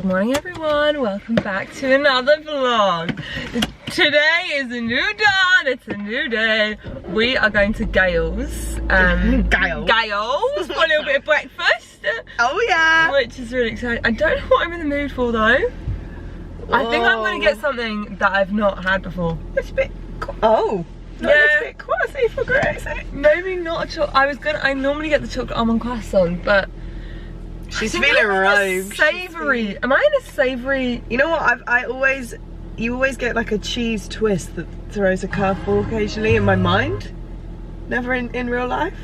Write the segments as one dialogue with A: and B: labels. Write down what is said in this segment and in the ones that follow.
A: Good morning everyone, welcome back to another vlog. Today is a new dawn, it's a new day. We are going to Gales. Gales for a little bit of breakfast.
B: Oh yeah.
A: Which is really exciting. I don't know what I'm in the mood for though. I think I'm going to get something that I've not had before.
B: It's a bit, oh. Not a bit classy for Gracie.
A: Maybe not a chocolate. I normally get the chocolate almond croissant, but
B: she's feeling rogue.
A: Savoury. Am I in a savoury?
B: You know what? You always get like a cheese twist that throws a curveball occasionally in my mind. Never in real life.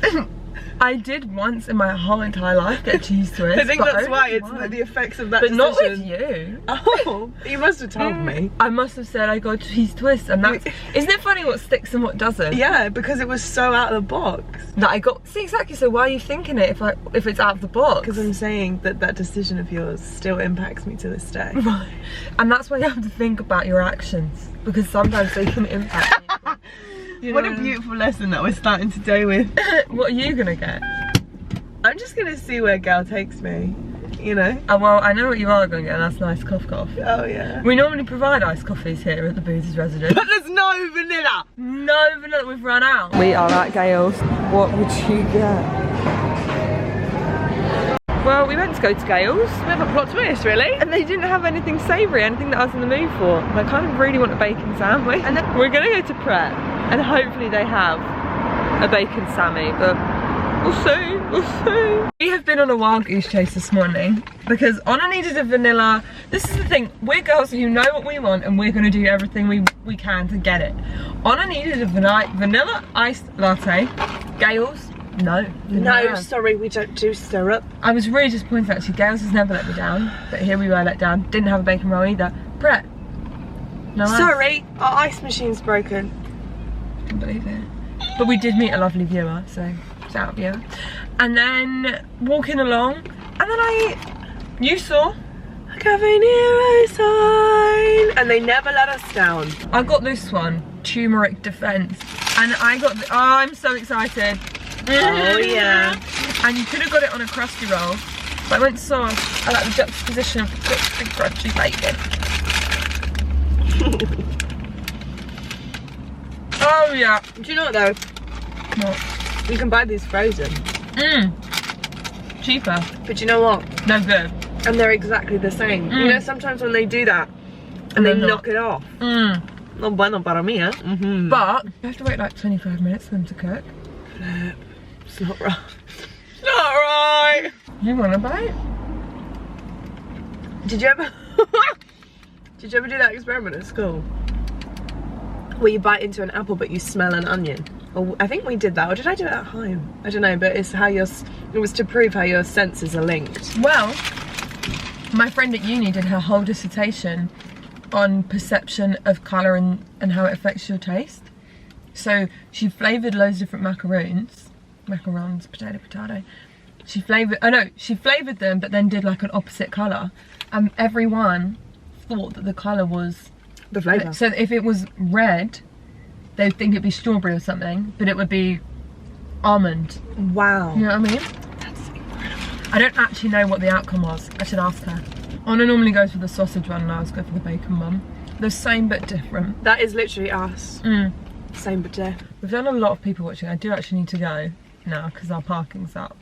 A: I did once in my whole entire life get a cheese twist.
B: I think that's why it's the effects of that decision.
A: Not with you.
B: Oh, you must have told me.
A: I must have said I got a cheese twist, and that's isn't it funny what sticks and what doesn't?
B: Yeah, because it was so out of the box.
A: That I got. See, exactly. So why are you thinking it if it's out of the box?
B: Because I'm saying that decision of yours still impacts me to this day.
A: Right. And that's why you have to think about your actions, because sometimes they can impact you. You
B: what
A: know?
B: a beautiful lesson that we're starting today with.
A: What are you gonna get?
B: I'm just gonna see where Gal takes me, you know?
A: Oh, well, I know what you are gonna get, and that's nice cough.
B: Oh yeah.
A: We normally provide iced coffees here at the Boozers residence.
B: But there's no vanilla!
A: No vanilla, we've run out. We are at Gales. What would you get? Well, we went to go to Gales.
B: We have a plot twist, really?
A: And they didn't have anything savoury, anything that I was in the mood for. And I kind of really want a bacon sandwich. And then we're gonna go to Pret, and hopefully they have a bacon sammy, but we'll see. We have been on a wild goose chase this morning because Anna needed a vanilla. This is the thing, we're girls who know what we want and we're gonna do everything we can to get it. Anna needed a vanilla iced latte. Gales, no.
B: No, sorry, we don't do syrup.
A: I was really disappointed actually. Gales has never let me down, but here we were let down. Didn't have a bacon roll either. Pret, no ice.
B: Sorry, our ice machine's broken.
A: Can't believe it. But we did meet a lovely viewer, so shout out viewer. And then walking along, and then you saw
B: a Cafe Nero sign, and they never let us down.
A: I got this one, turmeric defense, and I got oh, I'm so excited.
B: Oh yeah.
A: And you could have got it on a crusty roll, but I went sauce. I like the juxtaposition of the crispy crunchy bacon. Oh yeah.
B: Do you know what though?
A: What?
B: You can buy these frozen.
A: Cheaper.
B: But you know what?
A: No good.
B: And they're exactly the same. You know, sometimes when they do that and they knock it off. No bueno para mí, eh?
A: But you have to wait like 25 minutes for them to cook.
B: It's not right. It's not right.
A: You want a bite?
B: Did you ever do that experiment at school? Where you bite into an apple but you smell an onion? Or I think we did that, or did I do it at home? I don't know, but it's how it was to prove how your senses are linked.
A: Well, my friend at uni did her whole dissertation on perception of colour and how it affects your taste. So she flavoured loads of different macarons, potato. She flavoured them, but then did like an opposite colour. And everyone thought that the colour was
B: the flavour.
A: So if it was red, they'd think it'd be strawberry or something, but it would be almond.
B: Wow.
A: You know what I mean?
B: That's incredible.
A: I don't actually know what the outcome was. I should ask her. Anna normally goes for the sausage one and I always go for the bacon one. The same but different.
B: That is literally us. Same but different.
A: We've done a lot of people watching. I do actually need to go now because our parking's up.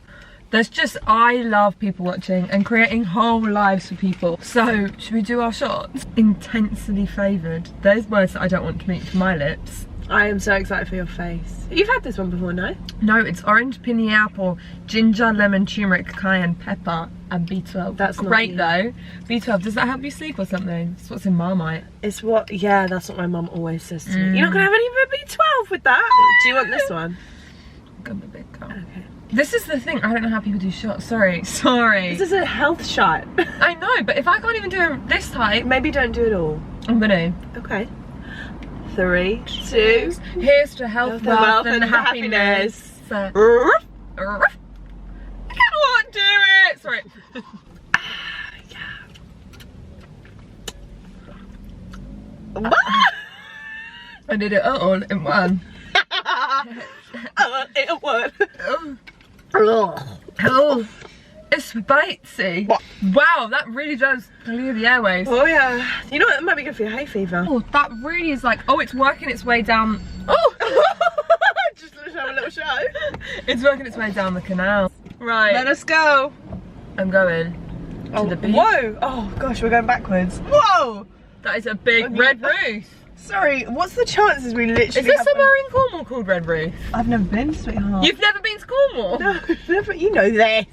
A: I love people watching and creating whole lives for people. So, should we do our shots? Intensely favoured. Those words that I don't want to meet from my lips.
B: I am so excited for your face. You've had this one before, no?
A: No, it's orange, pinny apple, ginger, lemon, turmeric, cayenne, pepper, and B12.
B: That's
A: great though. B12, does that help you sleep or something? It's what's in Marmite.
B: It's what, yeah, that's what my mum always says to me. You're not gonna have any of a B12 with that? Do you want this one?
A: I'm a big girl.
B: Okay.
A: This is the thing, I don't know how people do shots. Sorry.
B: This is a health shot.
A: I know, but if I can't even do it this tight.
B: Maybe don't do it all.
A: I'm gonna.
B: Okay. 3, 2.
A: Here's to health, wealth, and happiness. I can't do it. Sorry. I did it all in one.
B: It worked.
A: Oh, spicy. Wow, that really does clear the airways.
B: Oh yeah. You know what? That might be good for your hay fever.
A: Oh, that really is like, oh, it's working its way down.
B: Oh! Just to have a little show.
A: It's working its way down the canal. Right.
B: Let us go.
A: I'm going to the beach.
B: Whoa! Oh gosh, we're going backwards. Whoa!
A: That is a big red roof.
B: Sorry, what's the chances we literally
A: Is there somewhere in Cornwall called Red Roof?
B: I've never been, sweetheart.
A: You've never been to Cornwall?
B: No, never. You know this.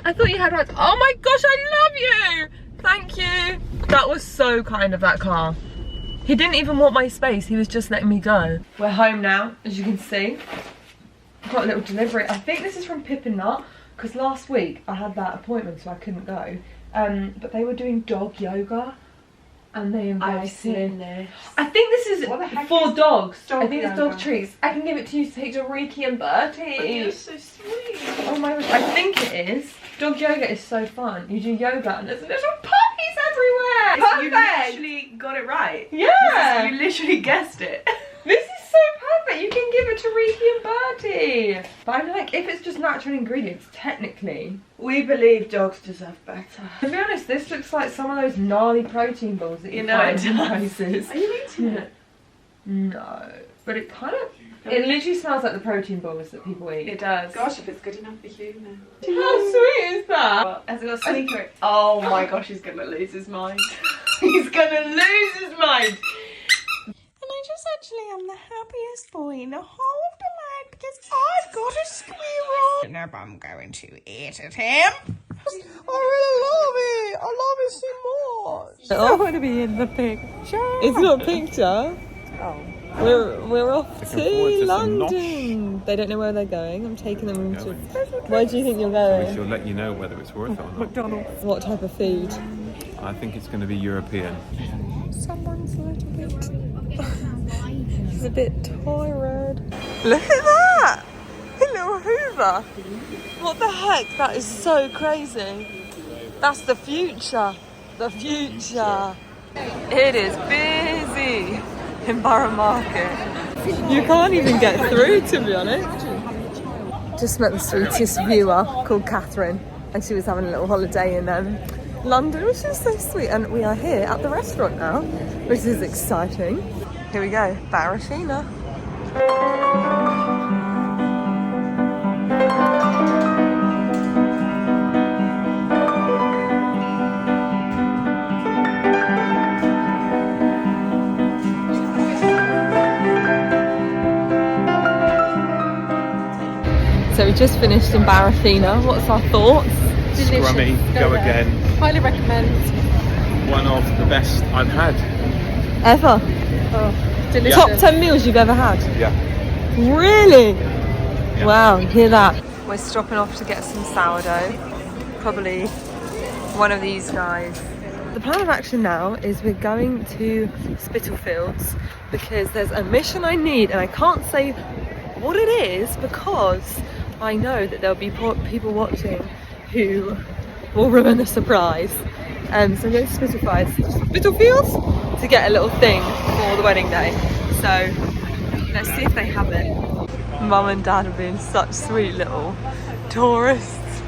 A: I thought you had rights. Oh my gosh, I love you! Thank you. That was so kind of that car. He didn't even want my space, he was just letting me go. We're home now, as you can see. I've got a little delivery. I think this is from Pip and Nut, because last week I had that appointment so I couldn't go. But they were doing dog yoga. And they invited.
B: I've seen this.
A: I think this is for dogs.
B: Dog
A: I think it's
B: yoga.
A: dog treats. I can give it to you to take to Riki and Bertie.
B: Oh, you're so sweet.
A: Oh my gosh, I think it is. Dog yoga is so fun. You do yoga and there's little puppies everywhere.
B: You literally got it right.
A: Yeah.
B: You literally guessed it.
A: This is so perfect. You can give it to Riki and Bertie. But I'm like, if it's just natural ingredients, technically.
B: We believe dogs deserve better.
A: To be honest, this looks like some of those gnarly protein balls that you find in places.
B: Are you eating it?
A: No. But it kind of, it literally smells like the protein balls that people eat.
B: It does.
C: Gosh, if it's good enough for human.
A: How sweet is that?
B: Has it got a secret? Oh my gosh, he's gonna lose his mind. He's gonna lose his mind.
C: And I just actually am the happiest boy in the whole of the land because I've got a squirrel. Nope, I'm going to eat at him. I really love it. I love it so much.
A: I want to be in the picture. It's not a picture.
C: Oh.
A: We're off to London. They don't know where they're going. I'm taking them to. Where do you think you're
D: We
A: going?
D: shall let you know whether it's worth it or not.
C: McDonald's.
A: What type of food?
D: I think it's going to be European.
C: Someone's a little bit.
A: He's a bit tired. Look at that! A little Hoover. What the heck? That is so crazy. That's the future. The future. It is busy in Borough Market. You can't even get through, to be honest. Just met the sweetest viewer called Catherine, and she was having a little holiday in London, which is so sweet. And we are here at the restaurant now, which is exciting. Here we go, Barafina. So we just finished in Barafina. What's our thoughts?
D: Scrummy, go again.
C: Highly recommend.
D: One of the best I've had.
A: Ever?
C: Oh, delicious.
A: Top 10 meals you've ever had?
D: Yeah.
A: Really?
D: Yeah.
A: Wow, hear that. We're stopping off to get some sourdough. Probably one of these guys. The plan of action now is we're going to Spitalfields because there's a mission I need and I can't say what it is because I know that there'll be people watching who will ruin the surprise. So I'm going to Spitalfields to get a little thing for the wedding day. So let's see if they have it. Mum and Dad are being such sweet little tourists.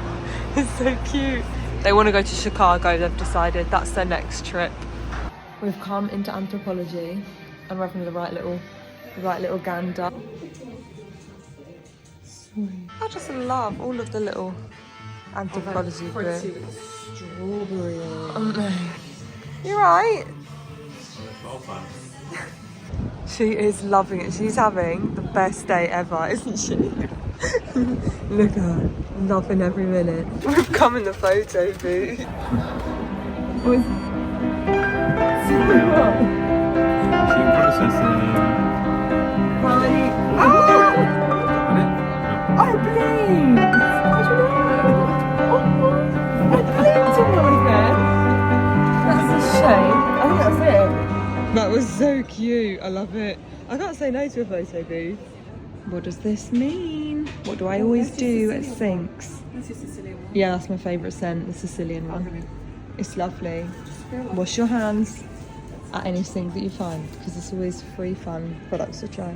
A: It's so cute. They want to go to Chicago, they've decided. That's their next trip. We've come into Anthropologie and we're having the right little gander. I just love all of the little Anthropologie bit. Strawberry. You're right. She is loving it. She's having the best day ever, isn't she? Look at her, loving every minute. We've come in the photo booth.
D: Machine processing.
A: I blinked! I don't know. I blinked a little bit. That's a shame. I think that's it. That was so cute. I love it. I can't say no to a photo booth. What does this mean? What do I always do at Sinks?
C: This is Sicilian one.
A: Yeah, that's my favourite scent, the Sicilian one. It's lovely. Wash your hands at any sink that you find because it's always free fun products to try.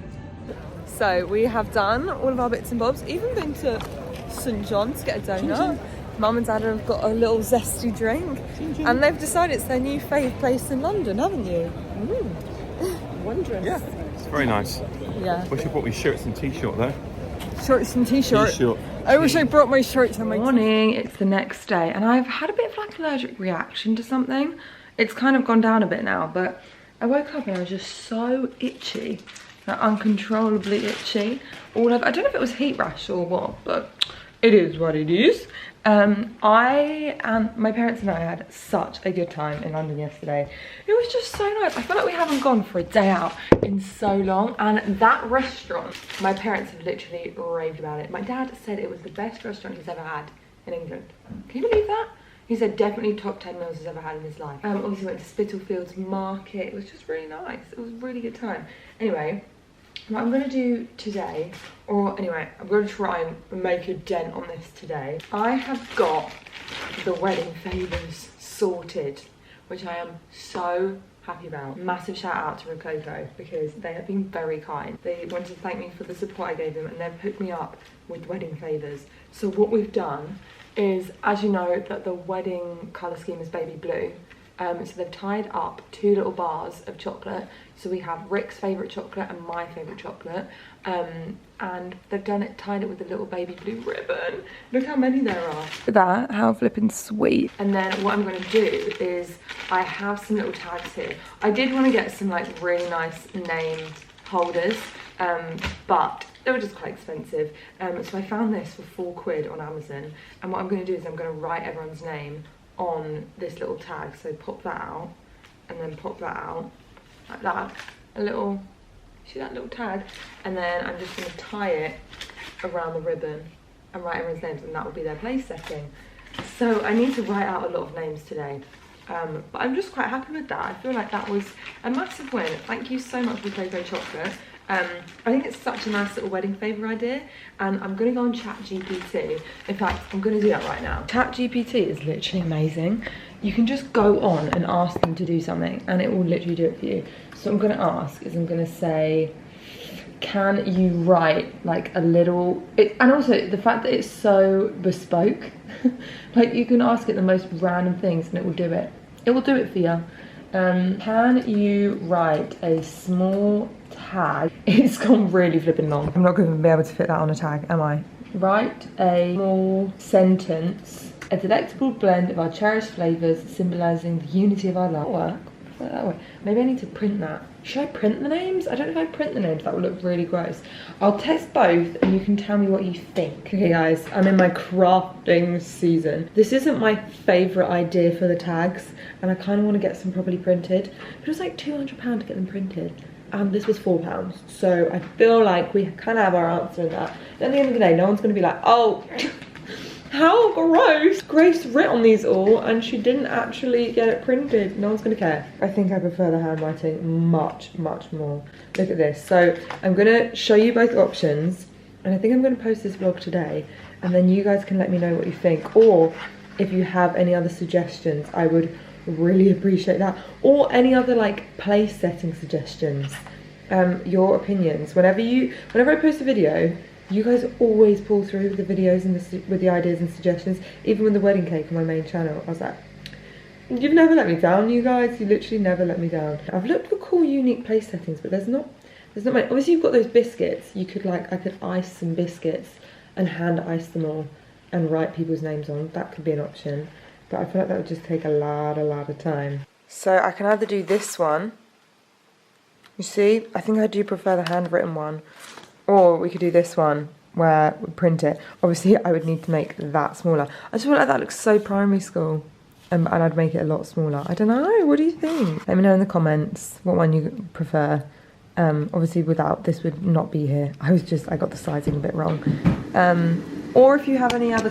A: So we have done all of our bits and bobs, even been to St John's to get a donut. Mum and Dad have got a little zesty drink, and they've decided it's their new fave place in London, haven't you?
B: Wondrous.
D: Yeah, it's very nice.
A: Yeah.
D: Wish I brought me shirts and t-shirt though.
A: Shorts and t-shirt. I wish I brought my shorts and my morning. It's the next day, and I've had a bit of like allergic reaction to something. It's kind of gone down a bit now, but I woke up and I was just so itchy, like uncontrollably itchy. I don't know if it was heat rash or what, but it is what it is. I and my parents and I had such a good time in London yesterday. It was just so nice. I feel like we haven't gone for a day out in so long, and that restaurant, my parents have literally raved about it. My dad said it was the best restaurant he's ever had in England. Can you believe that? He said definitely top 10 meals he's ever had in his life. Obviously went to Spitalfields Market. It was just really nice. It was a really good time. Anyway, what I'm going to do today, or anyway, I'm going to try and make a dent on this today. I have got the wedding favours sorted, which I am so happy about. Massive shout out to Rococo, because they have been very kind. They wanted to thank me for the support I gave them, and they've hooked me up with wedding favours. So what we've done is, as you know, that the wedding colour scheme is baby blue. So they've tied up 2 little bars of chocolate. So we have Rick's favourite chocolate and my favourite chocolate. And they've tied it with a little baby blue ribbon. Look how many there are. Look at that, how flippin' sweet. And then what I'm going to do is, I have some little tags here. I did want to get some like really nice named holders, but they were just quite expensive. So I found this for £4 on Amazon. And what I'm going to do is I'm going to write everyone's name on this little tag. So pop that out, and then pop that out like that. A little, see that little tag? And then I'm just going to tie it around the ribbon and write everyone's names, and that will be their place setting. So I need to write out a lot of names today. But I'm just quite happy with that. I feel like that was a massive win. Thank you so much for Cocoa Chocolate. I think it's such a nice little wedding favour idea, and I'm going to go on ChatGPT. In fact, I'm going to do that right now. ChatGPT is literally amazing. You can just go on and ask them to do something, and it will literally do it for you. So what I'm going to ask is, I'm going to say, can you write like a little... and also the fact that it's so bespoke, like you can ask it the most random things and it will do it. It will do it for you. Can you write a small tag? It's gone really flipping long. I'm not going to be able to fit that on a tag, am I? Write a small sentence. A delectable blend of our cherished flavours, symbolising the unity of our love. Work. That way. Maybe I need to print that. Should I print the names? I don't know if I print the names, that would look really gross. I'll test both and you can tell me what you think. Okay guys, I'm in my crafting season. This isn't my favourite idea for the tags, and I kind of want to get some properly printed. But it was like £200 to get them printed. This was £4. So I feel like we kind of have our answer in that. At the end of the day, no one's going to be like, oh, how gross. Grace writ on these all and she didn't actually get it printed. No one's gonna care. I think I prefer the handwriting much, much more. Look at this. So I'm gonna show you both options, and I think I'm gonna post this vlog today, and then you guys can let me know what you think, or if you have any other suggestions, I would really appreciate that, or any other like place setting suggestions. Your opinions. Whenever I post a video, you guys always pull through with the videos and with the ideas and suggestions. Even with the wedding cake on my main channel, I was like, you've never let me down, you guys. You literally never let me down. I've looked for cool, unique place settings, but there's not many. Obviously, you've got those biscuits. I could ice some biscuits and hand ice them all and write people's names on. That could be an option, but I feel like that would just take a lot of time. So I can either do this one. You see, I think I do prefer the handwritten one. Or we could do this one where we print it. Obviously, I would need to make that smaller. I just feel like that looks so primary school. And I'd make it a lot smaller. I don't know. What do you think? Let me know in the comments what one you prefer. Obviously, without this would not be here. I got the sizing a bit wrong. Or if you have any other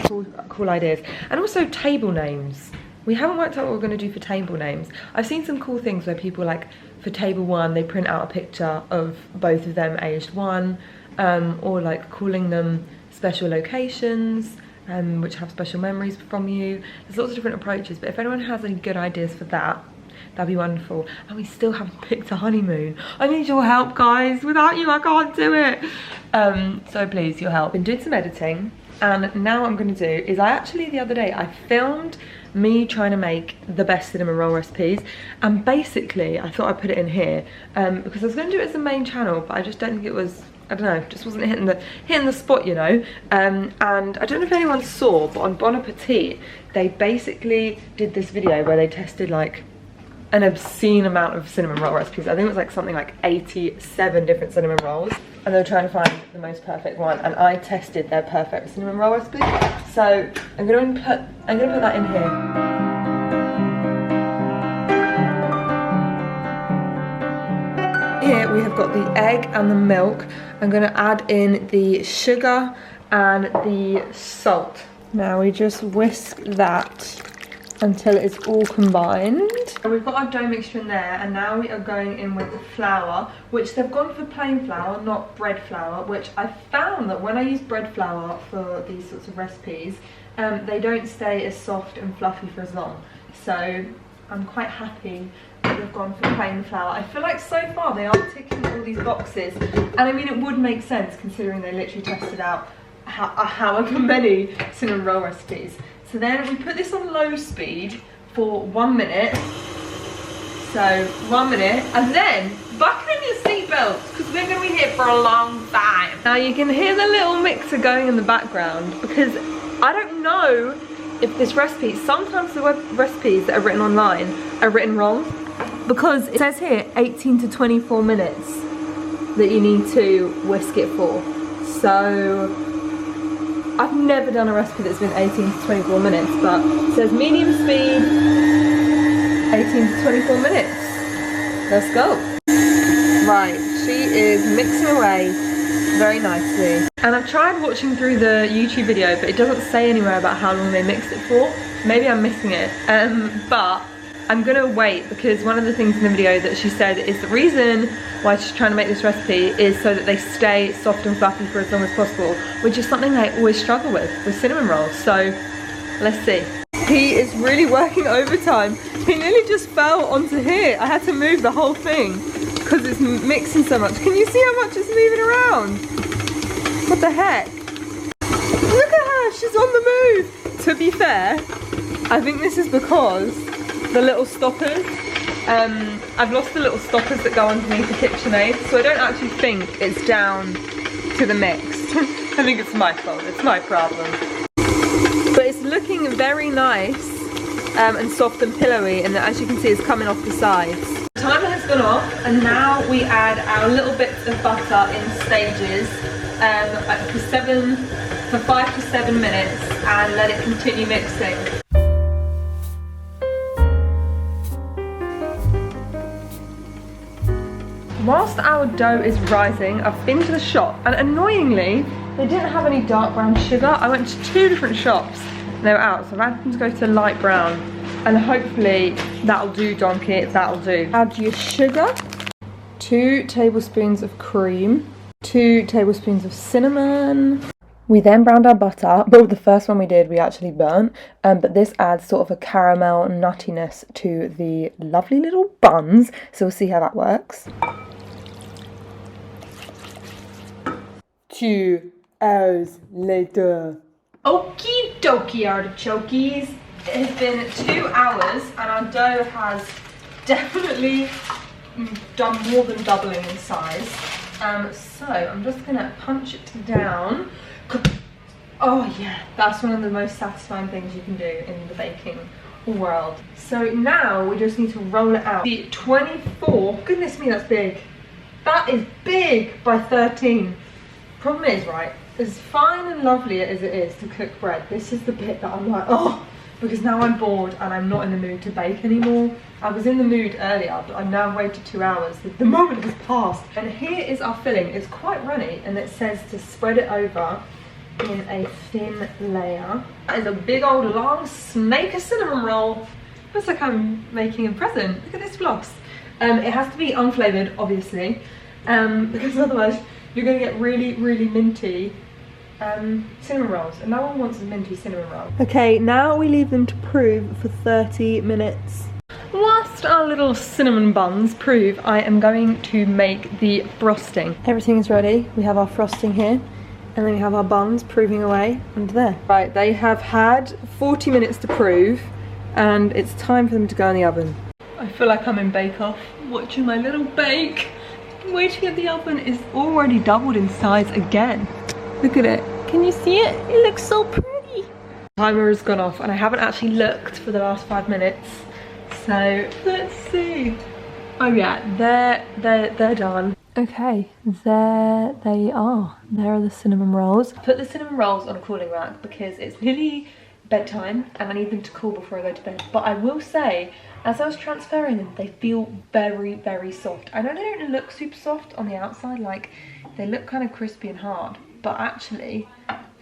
A: cool ideas. And also table names. We haven't worked out what we're going to do for table names. I've seen some cool things where people like, for table 1, they print out a picture of both of them aged 1. Or like calling them special locations, which have special memories from you. There's lots of different approaches, but if anyone has any good ideas for that, that'd be wonderful. And we still haven't picked a honeymoon. I need your help, guys. Without you, I can't do it. So please, your help. Been doing some editing. and now what I'm gonna do is the other day I filmed me trying to make the best cinnamon roll recipes, and basically I thought I'd put it in here because I was gonna do it as the main channel, but I just don't think it was, I don't know, just wasn't hitting the spot, you know. And I don't know if anyone saw, but on Bon Appetit they basically did this video where they tested like an obscene amount of cinnamon roll recipes. I think it was like something like 87 different cinnamon rolls, and they were trying to find the most perfect one, and I tested their perfect cinnamon roll recipe. So I'm gonna put that in here. Here we have got the egg and the milk. I'm gonna add in the sugar and the salt. Now we just whisk that until it's all combined. And we've got our dough mixture in there, and now we are going in with the flour, which they've gone for plain flour, not bread flour, which I found that when I use bread flour for these sorts of recipes, they don't stay as soft and fluffy for as long. So I'm quite happy that they've gone for plain flour. I feel like so far they are ticking all these boxes, and I mean it would make sense considering they literally tested out however many cinnamon roll recipes. So then we put this on low speed for 1 minute. So 1 minute, and then buckle in your seatbelts because we're going to be here for a long time. Now you can hear the little mixer going in the background because I don't know if this recipe, sometimes the recipes that are written online are written wrong, because it says here 18 to 24 minutes that you need to whisk it for. So I've never done a recipe that's been 18 to 24 minutes, but it says medium speed, 18 to 24 minutes. Let's go. Right, she is mixing away very nicely. And I've tried watching through the YouTube video, but it doesn't say anywhere about how long they mixed it for. Maybe I'm missing it, but I'm gonna wait, because one of the things in the video that she said is the reason why she's trying to make this recipe is so that they stay soft and fluffy for as long as possible, which is something I always struggle with cinnamon rolls. So let's see. He is really working overtime. He nearly just fell onto here. I had to move the whole thing because it's mixing so much. Can you see how much it's moving around? What the heck? Look at her, she's on the move. To be fair, I think this is because the little stoppers, I've lost the little stoppers that go underneath the KitchenAid, so I don't actually think it's down to the mix. I think it's my fault, it's my problem. But it's looking very nice and soft and pillowy, and as you can see it's coming off the sides. The timer has gone off, and now we add our little bits of butter in stages for 5 to 7 minutes, and let it continue mixing. Whilst our dough is rising, I've been to the shop, and annoyingly, they didn't have any dark brown sugar. I went to 2 different shops and they were out, so I've had to go to light brown, and hopefully that'll do, donkey, that'll do. Add your sugar, 2 tablespoons of cream, 2 tablespoons of cinnamon. We then browned our butter, but the first one we did we actually burnt, but this adds sort of a caramel nuttiness to the lovely little buns, so we'll see how that works. 2 hours later. Okie dokie artichokies. It has been 2 hours and our dough has definitely done more than doubling in size. So I'm just gonna punch it down. Oh yeah, that's one of the most satisfying things you can do in the baking world. So now we just need to roll it out. The 24, goodness me, that's big. That is big by 13. Problem is, right, as fine and lovely as it is to cook bread, this is the bit that I'm like, oh, because now I'm bored and I'm not in the mood to bake anymore. I was in the mood earlier, but I've now waited 2 hours. The moment has passed. And here is our filling. It's quite runny, and it says to spread it over in a thin layer. That is a big old long snake of cinnamon roll. Looks like I'm making a present. Look at this floss. It has to be unflavoured, obviously, because otherwise you're going to get really, really minty cinnamon rolls, and no one wants a minty cinnamon roll. Okay, now we leave them to prove for 30 minutes. Whilst our little cinnamon buns prove, I am going to make the frosting. Everything is ready. We have our frosting here. And then we have our buns proving away under there. Right, they have had 40 minutes to prove and it's time for them to go in the oven. I feel like I'm in Bake Off, watching my little bake. Waiting at the oven is already doubled in size again. Look at it. Can you see it? It looks so pretty. Timer has gone off and I haven't actually looked for the last 5 minutes. So let's see. Oh yeah, they're done. Okay, there they are. There are the cinnamon rolls. I put the cinnamon rolls on a cooling rack because it's nearly bedtime and I need them to cool before I go to bed. But I will say, as I was transferring them, they feel very, very soft. I know they don't look super soft on the outside, like they look kind of crispy and hard, but actually,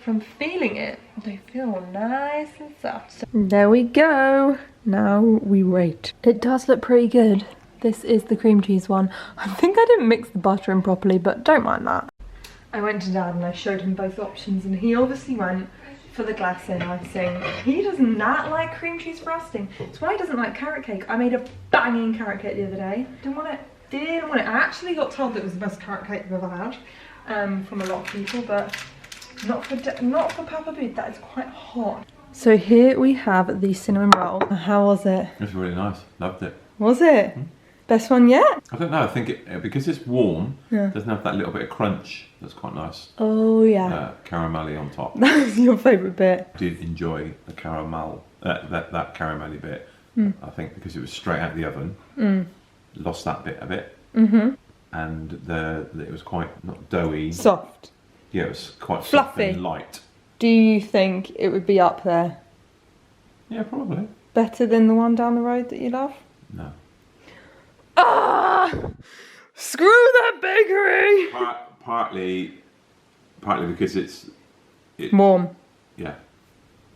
A: from feeling it, they feel nice and soft. So there we go. Now we wait. It does look pretty good. This is the cream cheese one. I think I didn't mix the butter in properly, but don't mind that. I went to Dad and I showed him both options and he obviously went for the glacé icing. He does not like cream cheese frosting. That's why he doesn't like carrot cake. I made a banging carrot cake the other day. Didn't want it. I actually got told that it was the best carrot cake I've ever had from a lot of people, but not for Papa Booth. That is quite hot. So here we have the cinnamon roll. How was it?
D: It was really nice. Loved it.
A: Was it? Mm-hmm. Best one yet?
D: I don't know. I think it because it's warm, it doesn't have that little bit of crunch. That's quite nice.
A: Oh yeah.
D: Caramelly on top.
A: That's your favourite bit.
D: I did enjoy the caramel, that caramelly bit. I think because it was straight out of the oven, lost that bit a bit, and it was quite not doughy.
A: Soft.
D: Yeah, it was quite
A: fluffy,
D: soft and light.
A: Do you think it would be up there?
D: Yeah, probably.
A: Better than the one down the road that you love?
D: No.
A: Ah! Screw that bakery!
D: Partly because it's
A: warm.
D: Yeah,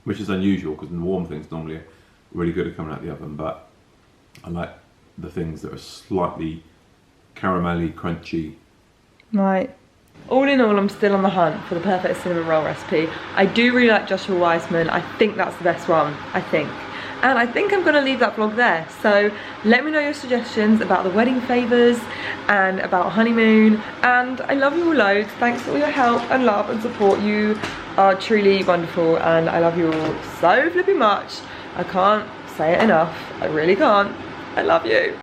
D: which is unusual because the warm things normally are really good at coming out of the oven, but I like the things that are slightly caramelly, crunchy.
A: Right. All in all, I'm still on the hunt for the perfect cinnamon roll recipe. I do really like Joshua Weissman. I think that's the best one, I think. And I think I'm going to leave that vlog there. So let me know your suggestions about the wedding favours and about honeymoon. And I love you all loads. Thanks for all your help and love and support. You are truly wonderful and I love you all so flipping much. I can't say it enough. I really can't. I love you.